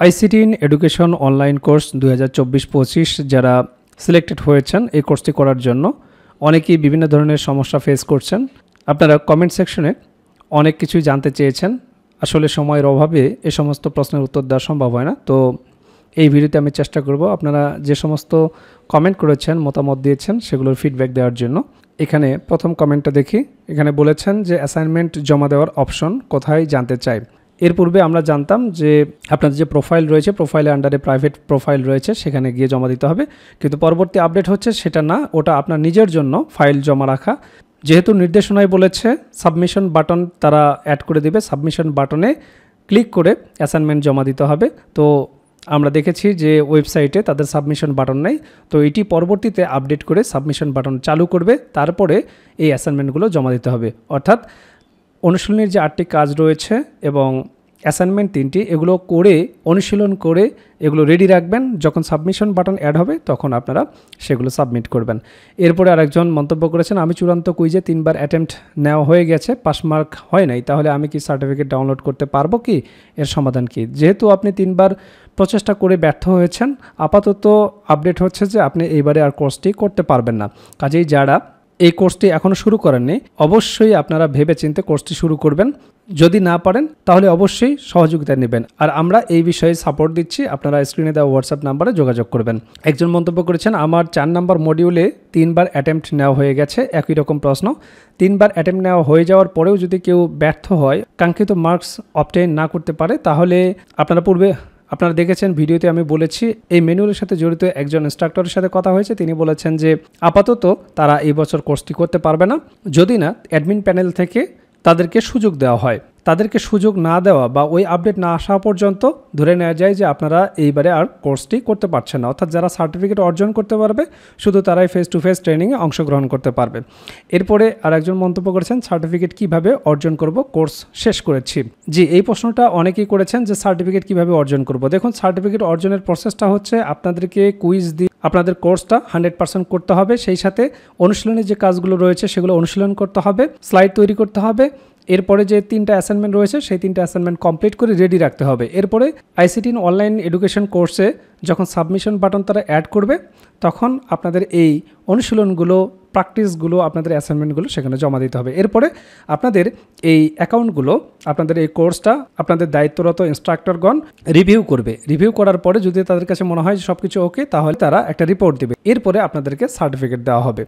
ICT in education online course 2024-25 যারা selected হয়েছেন এই কোর্সটি করার জন্য অনেকেই বিভিন্ন ধরনের সমস্যা ফেস করছেন। আপনারা কমেন্ট সেকশনে অনেক কিছুই জানতে চেয়েছেন। আসলে সময়ের অভাবে এই সমস্ত প্রশ্নের উত্তর দেওয়া সম্ভব হয় না। তো এই ভিডিওতে আমি চেষ্টা করব আপনারা যে সমস্ত কমেন্ট করেছেন, মতামত দিয়েছেন সেগুলোর ফিডব্যাক দেওয়ার জন্য। এখানে প্রথম কমেন্টটা দেখি। এখানে বলেছেন যে অ্যাসাইনমেন্ট জমা দেওয়ার অপশন কোথায় জানতে চাই। এর পূর্বে আমরা জানতাম যে আপনাদের যে প্রোফাইল রয়েছে, প্রোফাইলের আন্ডারে প্রাইভেট প্রোফাইল রয়েছে, সেখানে গিয়ে জমা দিতে হবে। কিন্তু পরবর্তী আপডেট হচ্ছে সেটা না, ওটা আপনার নিজের জন্য ফাইল জমা রাখা। যেহেতু নির্দেশনায় বলেছে সাবমিশন বাটন তারা অ্যাড করে দেবে, সাবমিশন বাটনে ক্লিক করে অ্যাসাইনমেন্ট জমা দিতে হবে। তো আমরা দেখেছি যে ওয়েবসাইটে তাদের সাবমিশন বাটন নেই, তো এটি পরবর্তীতে আপডেট করে সাবমিশন বাটন চালু করবে, তারপরে এই অ্যাসাইনমেন্টগুলো জমা দিতে হবে। অর্থাৎ অনুশীলনের যে 8টি কাজ রয়েছে এবং অ্যাসাইনমেন্ট 3টি, এগুলো করে অনুশীলন করে এগুলো রেডি রাখবেন। যখন সাবমিশন বাটন অ্যাড হবে তখন আপনারা সেগুলো সাবমিট করবেন। এরপরে আরেকজন মন্তব্য করেছেন, আমি চূড়ান্ত কুইজে 3বার অ্যাটেম্প্ট নেওয়া হয়ে গেছে, পাস মার্ক হয় নাই, তাহলে আমি কি সার্টিফিকেট ডাউনলোড করতে পারবো কি? এর সমাধান কি? যেহেতু আপনি 3বার প্রচেষ্টা করে ব্যর্থ হয়েছেন, আপাতত আপডেট হচ্ছে যে আপনি এইবারে আর কোর্সটি করতে পারবেন না। কাজেই যারা এই কোর্সটি এখনও শুরু করেননি অবশ্যই আপনারা ভেবেচিন্তে কোর্সটি শুরু করবেন। যদি না পারেন তাহলে অবশ্যই সহযোগিতা নেবেন। আর আমরা এই বিষয়ে সাপোর্ট দিচ্ছি, আপনারা স্ক্রিনে দেওয়া হোয়াটসঅ্যাপ নাম্বারে যোগাযোগ করবেন। একজন মন্তব্য করেছেন, আমার 4 নম্বর মডিউলে 3বার অ্যাটেম্প্ট নেওয়া হয়ে গেছে, একই রকম প্রশ্ন। 3বার অ্যাটেম্প্ট নেওয়া হয়ে যাওয়ার পরেও যদি কেউ ব্যর্থ হয়, কাঙ্ক্ষিত মার্কস অবটেইন না করতে পারে, তাহলে আপনারা দেখেছেন ভিডিওতে আমি বলেছি, এই ম্যানুয়ালের সাথে জড়িত একজন ইনস্ট্রাক্টরের সাথে কথা হয়েছে। তিনি বলেছেন যে আপাতত তারা এই বছর কোর্সটি করতে পারবে না, যদি না অ্যাডমিন প্যানেল থেকে তাদেরকে সুযোগ দেওয়া হয়। তাদেরকে সুযোগ না দেওয়া বা ওই আপডেট না আসা পর্যন্ত ধরে নেওয়া যায় যে আপনারা এইবারে আর কোর্সটি করতে পারছেন না। অর্থাৎ যারা সার্টিফিকেট অর্জন করতে পারবে শুধু তারাই ফেস টু ফেস ট্রেনিংয়ে অংশগ্রহণ করতে পারবে। এরপরে আরেকজন মন্তব্য করেছেন, সার্টিফিকেট কিভাবে অর্জন করব, কোর্স শেষ করেছি। জি, এই প্রশ্নটা অনেকেই করেছেন যে সার্টিফিকেট কিভাবে অর্জন করব। দেখুন, সার্টিফিকেট অর্জনের প্রসেসটা হচ্ছে আপনাদেরকে কুইজ দিয়ে আপনাদের কোর্সটা 100% করতে হবে। সেই সাথে অনুশীলনের যে কাজগুলো রয়েছে সেগুলো অনুশীলন করতে হবে, স্লাইড তৈরি করতে হবে। এরপরে যে 3টা অ্যাসাইনমেন্ট রয়েছে সেই 3টা অ্যাসাইনমেন্ট কমপ্লিট করে রেডি রাখতে হবে। এরপরে আইসিটি ইন অনলাইন এডুকেশন কোর্সে যখন সাবমিশন বাটন তারা অ্যাড করবে তখন আপনাদের এই অনুশীলনগুলো, প্র্যাকটিসগুলো, আপনাদের অ্যাসাইনমেন্টগুলো সেখানে জমা দিতে হবে। এরপরে আপনাদের এই অ্যাকাউন্টগুলো, আপনাদের এই কোর্সটা আপনাদের দায়িত্বরত ইনস্ট্রাক্টরগণ রিভিউ করবে। রিভিউ করার পরে যদি তাদের কাছে মনে হয় যে সব কিছু ওকে, তাহলে তারা একটা রিপোর্ট দেবে। এরপরে আপনাদেরকে সার্টিফিকেট দেওয়া হবে।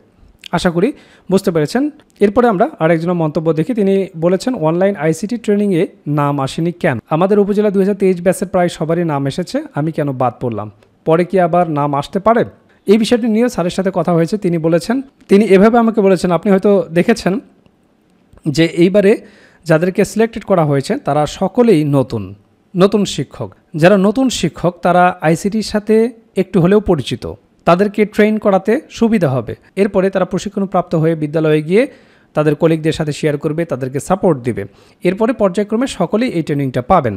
আশা করি বুঝতে পেরেছেন। এরপরে আমরা আরেকজনের মন্তব্য দেখি। তিনি বলেছেন, অনলাইন আইসিটি ট্রেনিংয়ে নাম আসেনি কেন? আমাদের উপজেলা 2023 ব্যাচের প্রায় সবারই নাম এসেছে, আমি কেন বাদ পড়লাম? পরে কি আবার নাম আসতে পারে? এই বিষয়টি নিয়ে স্যারের সাথে কথা হয়েছে। তিনি এভাবে আমাকে বলেছেন, আপনি হয়তো দেখেছেন যে এইবারে যাদেরকে সিলেক্টেড করা হয়েছে তারা সকলেই নতুন শিক্ষক। যারা নতুন শিক্ষক তারা আইসিটির সাথে একটু হলেও পরিচিত, তাদেরকে ট্রেন করাতে সুবিধা হবে। এরপরে তারা প্রশিক্ষণপ্রাপ্ত হয়ে বিদ্যালয়ে গিয়ে তাদের কলিগদের সাথে শেয়ার করবে, তাদেরকে সাপোর্ট দিবে। এরপরে পর্যায়ক্রমে সকলেই এই ট্রেনিংটা পাবেন।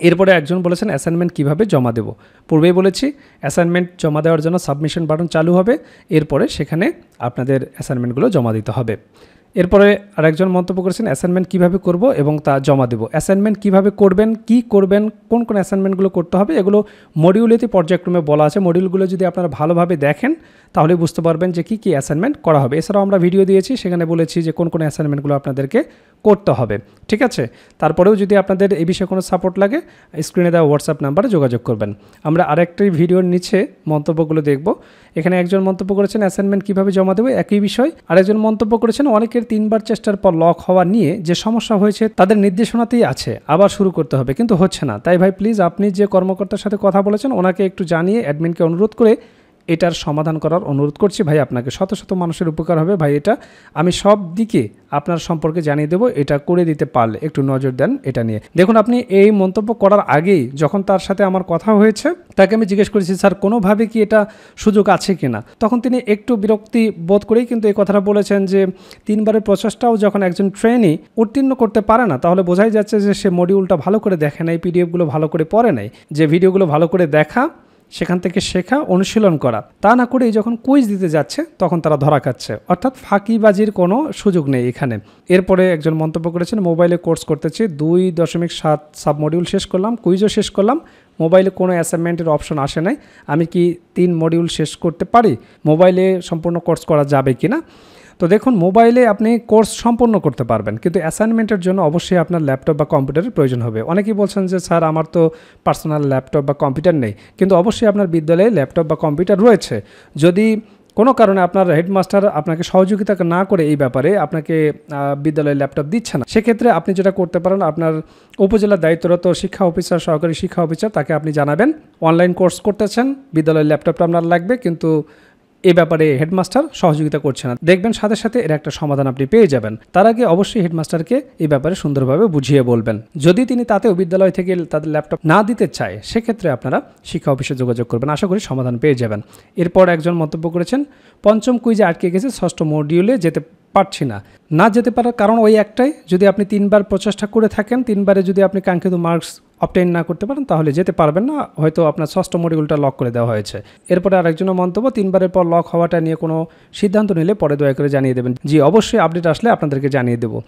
এরপরে একজন বলেছেন, অ্যাসাইনমেন্ট কিভাবে জমা দেব? পূর্বেই বলেছি, অ্যাসাইনমেন্ট জমা দেওয়ার জন্য সাবমিশন বাটন চালু হবে, এরপরে সেখানে আপনাদের অ্যাসাইনমেন্টগুলো জমা দিতে হবে। এরপরে আরেকজন মন্তব্য করেছেন, অ্যাসাইনমেন্ট কিভাবে করব এবং তা জমা দেব। অ্যাসাইনমেন্ট কিভাবে করবেন, কি করবেন, কোন কোন অ্যাসাইনমেন্টগুলো করতে হবে, এগুলো মডিউলেতে পর্যায়ক্রমে বলা আছে। মডিউলগুলো যদি আপনারা ভালোভাবে দেখেন তাহলে বুঝতে পারবেন যে কি অ্যাসাইনমেন্ট করা হবে। এছাড়াও আমরা ভিডিও দিয়েছি, সেখানে বলেছি যে কোন কোন অ্যাসাইনমেন্টগুলো আপনাদেরকে করতে হবে। ঠিক আছে? তারপরেও যদি আপনাদের এই বিষয়ে কোনো সাপোর্ট লাগে স্ক্রিনে দেওয়া হোয়াটসঅ্যাপ নাম্বারে যোগাযোগ করবেন। আমরা আরেকটি ভিডিওর নিচে মন্তব্যগুলো দেখব। এখানে একজন মন্তব্য করেছেন, অ্যাসাইনমেন্ট কিভাবে জমা দেবো, একই বিষয়। আরেকজন মন্তব্য করেছেন, অনেকের 3বার চেষ্টার পর লক হওয়া নিয়ে যে সমস্যা হয়েছে তাদের নির্দেশনাতেই আছে, আবার শুরু করতে হবে, কিন্তু হচ্ছে না। তাই ভাই প্লিজ আপনি যে কর্মকর্তার সাথে কথা বলেছেন ওনাকে একটু জানিয়ে অ্যাডমিনকে অনুরোধ করে এটার সমাধান করার অনুরোধ করছি। ভাই আপনাকে শত শত মানুষের উপকার হবে ভাই, এটা আমি সব দিকে আপনার সম্পর্কে জানিয়ে দেবো, এটা করে দিতে পারলে একটু নজর দেন এটা নিয়ে। দেখুন, আপনি এই মন্তব্য করার আগেই যখন তার সাথে আমার কথা হয়েছে তাকে আমি জিজ্ঞেস করেছি, স্যার কোনোভাবে কি এটা সুযোগ আছে কিনা? তখন তিনি একটু বিরক্তি বোধ করেই কিন্তু এই কথাটা বলেছেন যে 3বারের প্রচেষ্টাও যখন একজন ট্রেনি উত্তীর্ণ করতে পারে না তাহলে বোঝাই যাচ্ছে যে সে মডিউলটা ভালো করে দেখে নাই, পিডিএফগুলো ভালো করে পড়ে নাই। যে ভিডিওগুলো ভালো করে দেখা, সেখান থেকে শেখা, অনুশীলন করা, তা না করেই যখন কুইজ দিতে যাচ্ছে তখন তারা ধরা খাচ্ছে। অর্থাৎ ফাঁকিবাজির কোনো সুযোগ নেই এখানে। এরপরে একজন মন্তব্য করেছেন, মোবাইলে কোর্স করতেছি, 2.7 সাব মডিউল শেষ করলাম, কুইজও শেষ করলাম, মোবাইলে কোনো অ্যাসাইনমেন্টের অপশন আসে নাই, আমি কি 3 মডিউল শেষ করতে পারি, মোবাইলে সম্পূর্ণ কোর্স করা যাবে কি না। তো দেখুন, মোবাইলে আপনি কোর্স সম্পূর্ণ করতে পারবেন, কিন্তু অ্যাসাইনমেন্টের জন্য অবশ্যই আপনার ল্যাপটপ বা কম্পিউটারের প্রয়োজন হবে। অনেকেই বলছেন যে স্যার আমার তো পার্সোনাল ল্যাপটপ বা কম্পিউটার নেই, কিন্তু অবশ্যই আপনার বিদ্যালয়ে ল্যাপটপ বা কম্পিউটার রয়েছে। যদি কোনো কারণে আপনার হেডমাস্টার আপনাকে সহযোগিতা না করে এই ব্যাপারে, আপনাকে বিদ্যালয়ে ল্যাপটপ দিচ্ছে না, সেক্ষেত্রে আপনি যেটা করতে পারেন, আপনার উপজেলার দায়িত্বরত শিক্ষা অফিসার, সহকারী শিক্ষা অফিসার, তাকে আপনি জানাবেন অনলাইন কোর্স করতেছেন, বিদ্যালয়ের ল্যাপটপটা আপনার লাগবে, কিন্তু এই ব্যাপারে হেডমাস্টার সহযোগিতা করছে না। দেখবেন সাথে সাথে এর একটা সমাধান আপনি পেয়ে যাবেন। তার আগে অবশ্যই হেডমাস্টারকে এই ব্যাপারে সুন্দরভাবে বুঝিয়ে বলবেন। যদি তিনি তাতেও বিদ্যালয় থেকে তাদের ল্যাপটপ না দিতে চায়, সেক্ষেত্রে আপনারা শিক্ষা অফিসে যোগাযোগ করবেন, আশা করি সমাধান পেয়ে যাবেন। এরপর একজন মন্তব্য করেছেন, পঞ্চম কুইজে আটকে গেছে, ষষ্ঠ মডিউলে যেতে পারছি না। না যেতে পারার কারণ ওই একটাই, যদি আপনি 3 বার প্রচেষ্টা করে থাকেন, 3 বারে যদি আপনি কাঙ্ক্ষিত মার্কস অবটেইন না করতে পারেন, তাহলে যেতে পারবেন না, হয়তো আপনার ষষ্ঠ মডিউলটা লক করে দেওয়া হয়েছে। এরপরে আরেকজনের মন্তব্য, 3 বারের পর লক হওয়াটা নিয়ে কোনো সিদ্ধান্ত নিলে পরে দয়া করে জানিয়ে দেবেন। জি, অবশ্যই আপডেট আসলে আপনাদেরকে জানিয়ে দেবো।